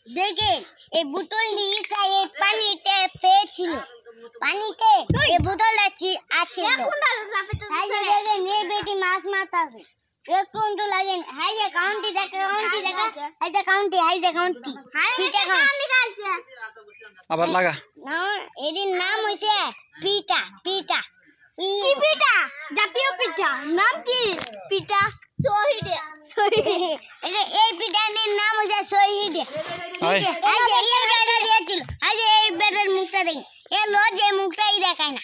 দেখেন এই বোতল নিয়ে এই পানিতে পেয়েছিল পানিতে এই বোতলটা আছে দেখেন এই বেটি মাছ মারতাছে একটু তো লাগেন হাই যে কাউন্টি দেখে হাই যে কাউন্টি পিঠা খাচ্ছে আবার লাগা না এর নাম হইছে পিঠা কি পিঠা জাতীয় পিঠা নাম কি পিঠা শহীদ এই পিঠার নাম হচ্ছে শহীদ এই বেটার মুখটা দেখ এ লজে মুখটাই দেখায় না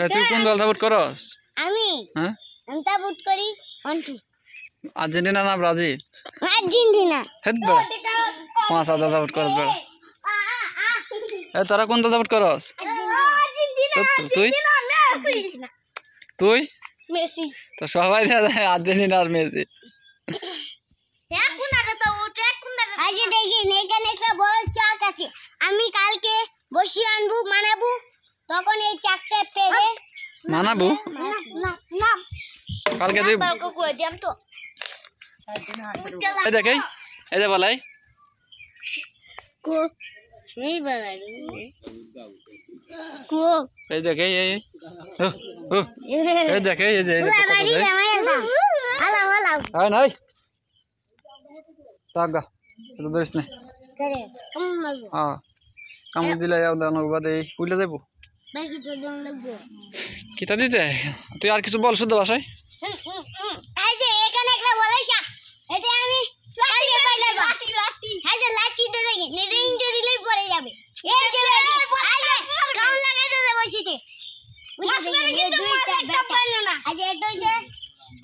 তুই কোন দল সাপোর্ট করস আমি হ্যাঁ আমি সাপোর্ট করি অন্টু আর্জেন্টিনা না ব্রাজিল আর্জেন্টিনা হেড বড় পাঁচ হাজার সাপোর্ট করস বড় এ তোরা কোন দল সাপোর্ট করস তুই মেসি তো সবাই আর্জেন্টিনা আর মেসি আজকে দেখেন এখানে একটা বড় চাক আছে আমি কালকে বসি আনবো মানাবো তখন এই চাকটা পেরে মানাবো না কালকে তুই করে দিলাম তো এই দেখ এই যে বলাই কো সেই বলাই কো এই দেখ এই দেখ এই যে হালাও হ্যাঁ নাই টাকা তো ধরিস না করে কেমন মারবো হ্যাঁ কামড় দিলে বাদ এই উইলে যাবো বাকি তো দম লাগবে কিতা দিতে তুই আর কিছু বল শুদ্ধ ভাষায় এই যে এখানে একটা বলাইছা এটা আমি লাঠি এই যে লাঠিতে দেখি নেটে ইনটে দিলেই পড়ে যাবে এই যে কাউন লাগাইতে দে বসিতে মাসমের কিন্তু একটা পাইল না আজ এটা হইছে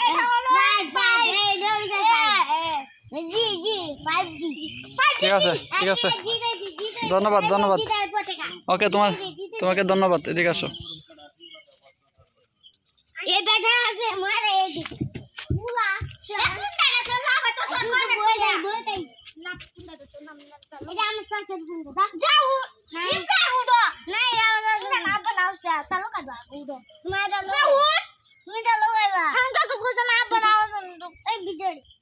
এটা হলো 5 জি 5G ঠিক আছে ধন্যবাদ ওকে তোমাকে ধন্যবাদ এদিকে আসো এই বেটা আছে মারে এদিকে মুলা এখন টাকা তো লাভ তো তোর কোনটা বইতাই না কোনটা তো নাম না এটা আমি সাথে বলবো যাও এই পে উড়ো না না বানাওছে তালো কাটবা উড়ো তুমি দাও তুমি দাও গাইবা আমি তো কোসা না বানাও এই ভিডিও